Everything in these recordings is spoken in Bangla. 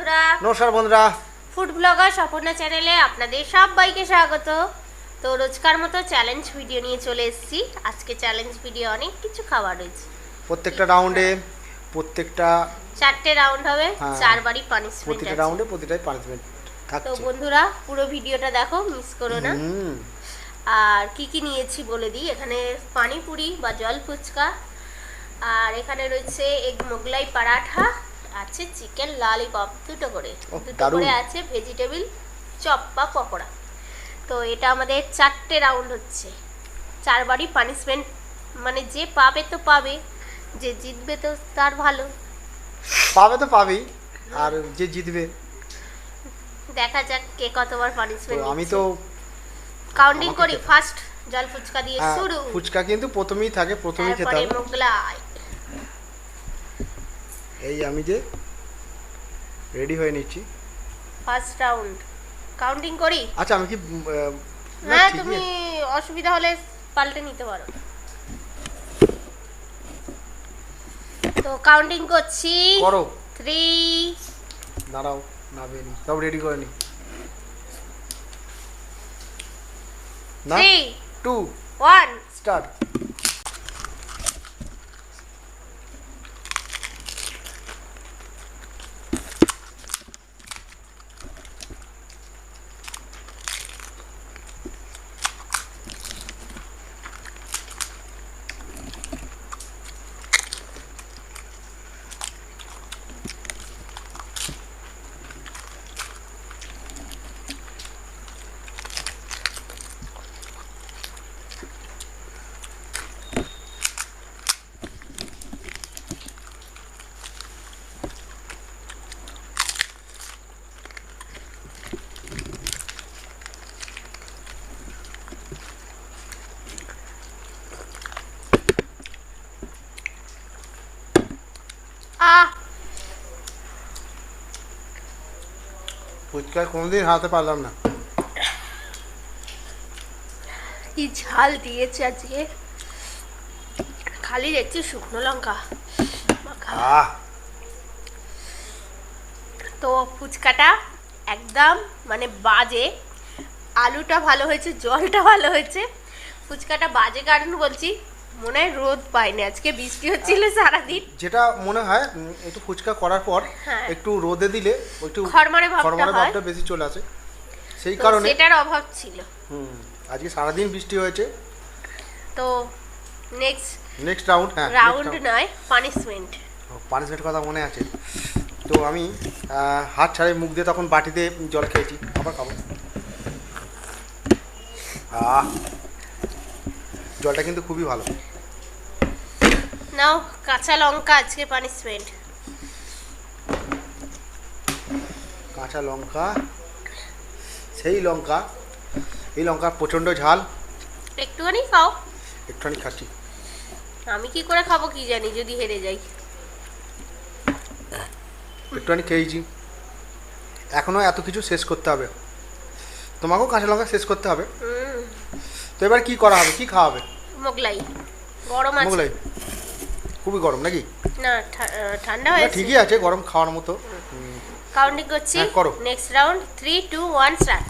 বন্ধুরা, নমস্কার বন্ধুরা, ফুড ব্লগার স্বপর্ণা চ্যানেলে আপনাদের সবাইকে স্বাগত। তো রোজকার মতো চ্যালেঞ্জ ভিডিও নিয়ে চলে এসেছি। আজকে চ্যালেঞ্জ ভিডিও অনেক কিছু খাবার রয়েছে। প্রত্যেকটা রাউন্ডে প্রত্যেকটা 4টে রাউন্ড হবে, 4বারই পানিশমেন্ট প্রতিটা আছে। রাউন্ডে প্রতিটাই পানিশমেন্ট তো থাকছে। বন্ধুরা পুরো ভিডিওটা দেখো, মিস করো না। আর কি কি নিয়েছি বলে দিই। এখানে পানিপুরি বা জল ফুচকা, আর এখানে রয়েছে এগ মোগলাই পরাঠা, আছে চিকেন ললিপপ দুটো করে, দুটো করে আছে ভেজিটেবল চপ বা পকোড়া। তো এটা আমাদের 4টে রাউন্ড হচ্ছে, 4বারই পানিশমেন্ট। মানে যে পাবে তো পাবে, যে জিতবে তো তার ভালো। পাবে তো পাবেই, আর যে জিতবে দেখা যাক কে কতবার পানিশমেন্ট। আমি তো কাউন্টিং করি। ফার্স্ট জল ফুচকা দিয়ে শুরু। ফুচকা কিন্তু প্রথমেই থাকে, প্রথমেই খেতে হবে। মোগলাই। এই আমি যে রেডি হয়ে নিচ্ছি। ফার্স্ট রাউন্ড কাউন্টিং করি। আচ্ছা আমি কি হ্যাঁ, তুমি অসুবিধা হলে পাল্টে নিতে পারো। তো কাউন্টিং করছি। করো। 3 দাঁড়াও, না বেনি সব রেডি করে নি। 3 2 1 স্টার্ট। ফুচকা কোনোদিন হারাতে পারলাম না। কি ঝাল দিয়েছে আজকে, খালি দেখছি শুকনো লঙ্কা। তো ফুচকাটা একদম মানে বাজে। আলুটা ভালো হয়েছে, জলটা ভালো হয়েছে। ফুচকাটা বাজে কারণ বলছি, মনে হয় রোদ পাইনি আজকে, বৃষ্টি হচ্ছিল সারাদিন। যেটা মনে হয় একটু ফুচকা করার পর একটু রোদে দিলে একটু খরমারে ভাবটা বেশি চলে আসে, সেই কারণে সেটার অভাব ছিল। আজকে সারাদিন বৃষ্টি হয়েছে। তো নেক্সট রাউন্ড রাউন্ড নয়, পানিশমেন্ট কথা মনে আছে। তো আমি হাত ছাড়াই মুখ দিয়ে তখন বাটিতে জল খেয়েছি, আবার খাবো। জলটা কিন্তু খুবই ভালো। নাও কাঁচা লঙ্কা, আজকে পানিশমেন্ট। কাঁচা লঙ্কা, সেই লঙ্কা, এই লঙ্কা প্রচণ্ড ঝাল। একটুখানি খাও। একটুখানি খাচ্ছি। আমি কি করে খাবো কি জানি, যদি হেরে যাই। একটুখানি খেয়েছি, এখনো এত কিছু শেষ করতে হবে। তোমাকেও কাঁচা লঙ্কা শেষ করতে হবে। তো এবার কি করা হবে, কি খাওয়া হবে? মোগলাই গরম আছে। মোগলাই খুবই গরম নাকি? না, ঠান্ডা হয়েছে। ঠিকই আছে, গরম খাওয়ার মতো। কাউন্টিং করছি। করো। Next round 3 2 1 start.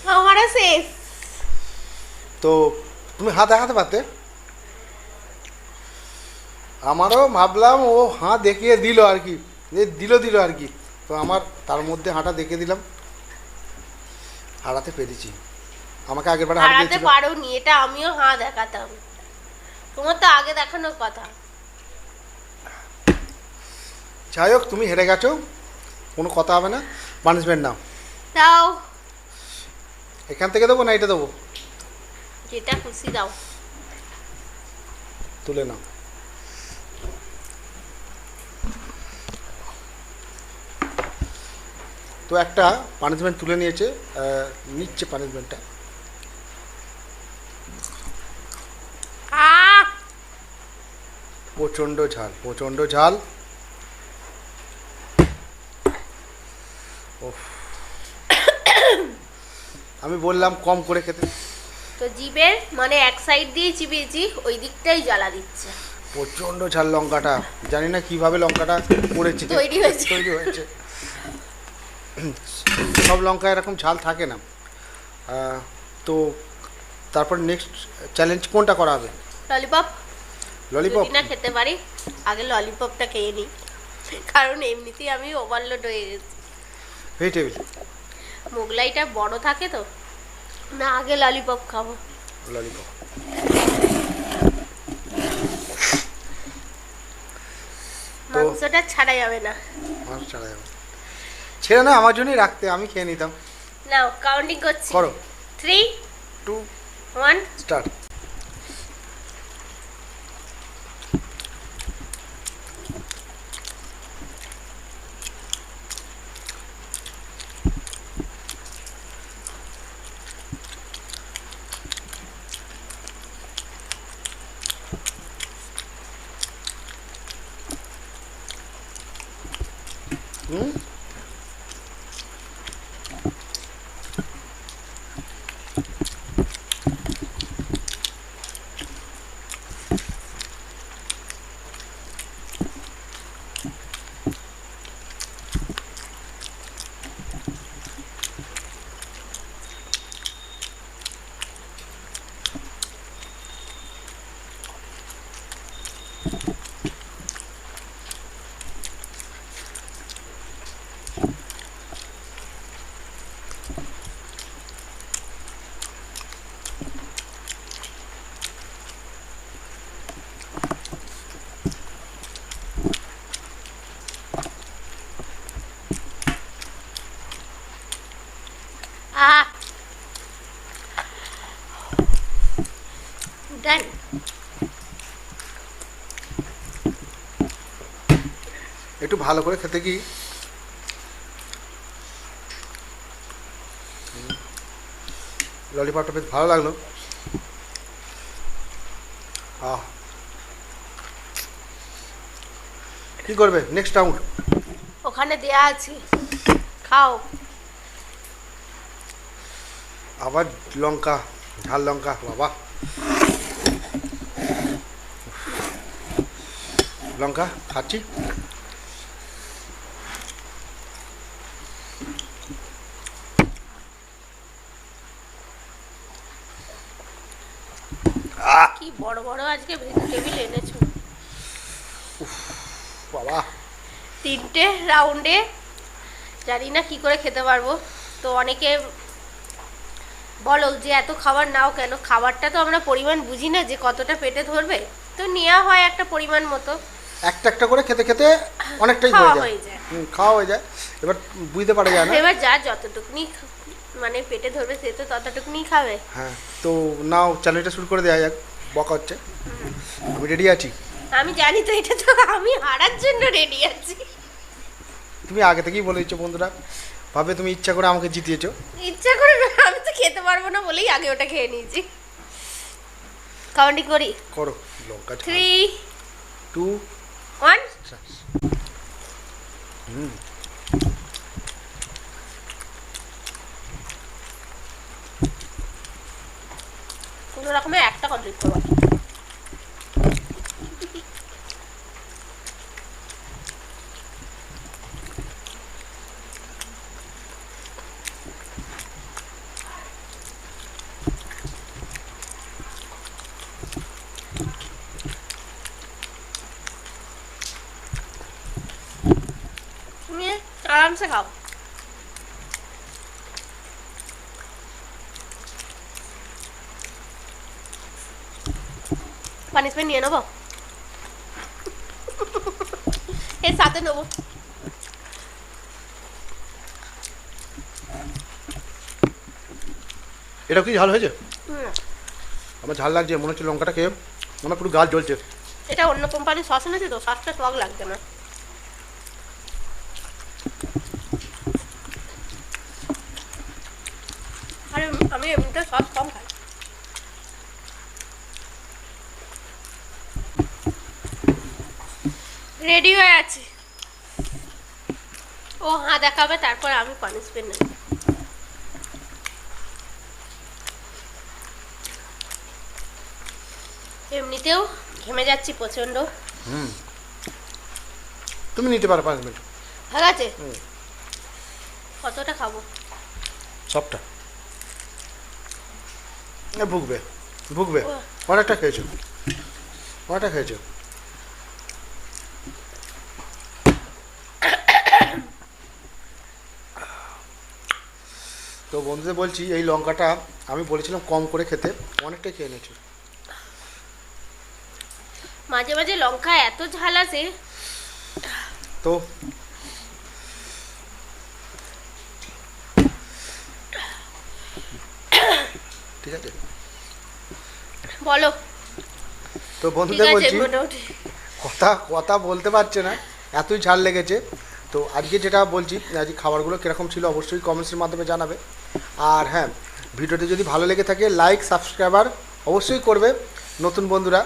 हमारा सेफ। তো তুমি হাত দেখাতে পারতে, আমারও ভাবলাম ও হাঁ দেখিয়ে দিল আর কি, দিল আর কি, তো আমার তার মধ্যে হাঁটা দেখিয়ে দিলাম, হারাতে পেরেছি। আমাকে আগের বার হারিয়ে হারাতে দিয়েছিল। পারোনি, এটা আমিও হাঁ দেখাতাম, তোমার তো আগে দেখানোর কথা। যাই হোক, তুমি হেরে গেছো, কোনো কথা হবে না, পানিশমেন্ট নাও। দাও, এখান থেকে দেবো না এটা দেবো? যেটা খুশি দাও। তুলে নাও। তো একটা পানিশমেন্ট তুলে নিয়েছে, নিচ্ছে পানিশমেন্টটা। আহ প্রচণ্ড ঝাল, প্রচণ্ড ঝাল। ওফ, আমি বললাম কম করে খেতে। তো জিভের মানে এক সাইড দিয়ে চিবিয়েছি, ওই দিকটাই জ্বালা দিচ্ছে। প্রচণ্ড ঝাল লঙ্কাটা, জানি না কিভাবে লঙ্কাটা পড়েছে, তৈরি হয়েছে। সব লঙ্কা এরকম ঝাল থাকে না। তো তারপর নেক্সট চ্যালেঞ্জ কোনটা করা হবে? ললিপপ। ললিপপ যদি না খেতে পারি, আগে ললিপপটা খেয়ে নিই, কারণ এমনিতেই আমি ওভারলোড হয়ে গেছি। ভেজিটেবিল মোগলাইটা বড় থাকে তো, না আগে ললিপপ খাবো। ললিপপ তো মাংসটা ছাড়া যাবে না। মাছ ছাড়া যাবে, ছেড়ে না, আমার জন্যই রাখতে, আমি খেয়ে নিতাম। নাও কাউন্টিং করছি। করো। 3 2 1 স্টার্ট। হুম, ডান। একটু ভালো করে খেতে কি ললিপপটা বেশ ভালো লাগলো। কি করবে নেক্সট রাউন্ড? ওখানে দেয়া আছে, খাও। আবার লঙ্কা, ঝাল লঙ্কা, বাবা লঙ্কা খাচ্ছি। কি বড় বড় আজকে ভেজিটেবিল এনেছো বাবা। 3টে রাউন্ডে, জানি না কি করে খেতে পারবো। তো অনেকে বলো যে এত খাবার নাও কেন, খাবারটা তো আমরা পরিমাণ বুঝি না যে কতটা পেটে ধরবে, তো নেওয়া হয় একটা পরিমাণ মতো, একটা একটা করে খেতে খেতে অনেকটাই খাওয়া হয়ে হয়ে যায়, যায়। খাওয়া হয়ে যায়। এবার বুঝতে পারা যায় না। এবার যার যতটুকুনি মানে পেটে ধরবে সে তো ততটুকুনি খাবে। হ্যাঁ, তো নাও চ্যালেঞ্জটা শুরু করে দেওয়া যাক। বকা হচ্ছে, আমি রেডি আছি। আমি জানি তো, এটা তো আমি হারার জন্য রেডি আছি। তুমি আগে থেকেই বলে দিচ্ছ, বন্ধুরা ভাবে তুমি ইচ্ছা করে আমাকে জিতিয়েছো। ইচ্ছা করে না, আমি তো খেতে পারবো না বলেই আগে ওটা খেয়ে নিয়েছি। কাউন্টিং করি। করো। লঙ্কা 3 2 1। হুম। কোনো রকমে একটা কমপ্লিট করবো। তুমি আরামসে খাও। পানিশমেন্ট নিয়ে নেবো, এর সাথে নেবো। এটা কি ঝাল হয়েছে? হুম, আমার ঝাল লাগছে, মনে হচ্ছে লঙ্কাটা খেয়ে আমার পুরো গাল জ্বলছে। এটা অন্য কোম্পানির সস এনেছে তো, সসটা টক লাগছে না। আরে আমি এমনিতে সস কম খাই। রেডি হয়ে আছে। ও হ্যাঁ দেখাবে, তারপর আমি পানিশমেন্ট নেব। এমনিতেও ঘেমে যাচ্ছি প্রচন্ড। হুম, তুমি নিতে পারো 5 মিনিট। ঠিক আছে, কতটা খাবো? সবটা ভুগবে, ভুগবে। ও। অনেকটা খেয়েছো, অনেকটা খেয়েছো। তো বন্ধুদের বলছি, এই লঙ্কাটা আমি বলেছিলাম কম করে খেতে, অনেকটাই খেয়ে নিয়েছি। মাঝে মাঝে লঙ্কা এত ঝাল আছে। তো ঠিক আছে, বলো। তো ঠিক বন্ধুদের আছে, বলছি, মোটামুটি। কথা কথা বলতে পারছে না, এতই ঝাল লেগেছে। তো আজকে যেটা বলছি, আজকে খাবারগুলো কীরকম ছিল অবশ্যই কমেন্টসের মাধ্যমে জানাবে। আর হ্যাঁ, ভিডিওটি যদি ভালো লেগে থাকে লাইক সাবস্ক্রাইবার অবশ্যই করবে নতুন বন্ধুরা।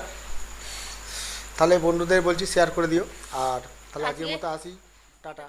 তাহলে বন্ধুদের বলছি শেয়ার করে দিও। আর তাহলে আজকের মতো আসি, টাটা।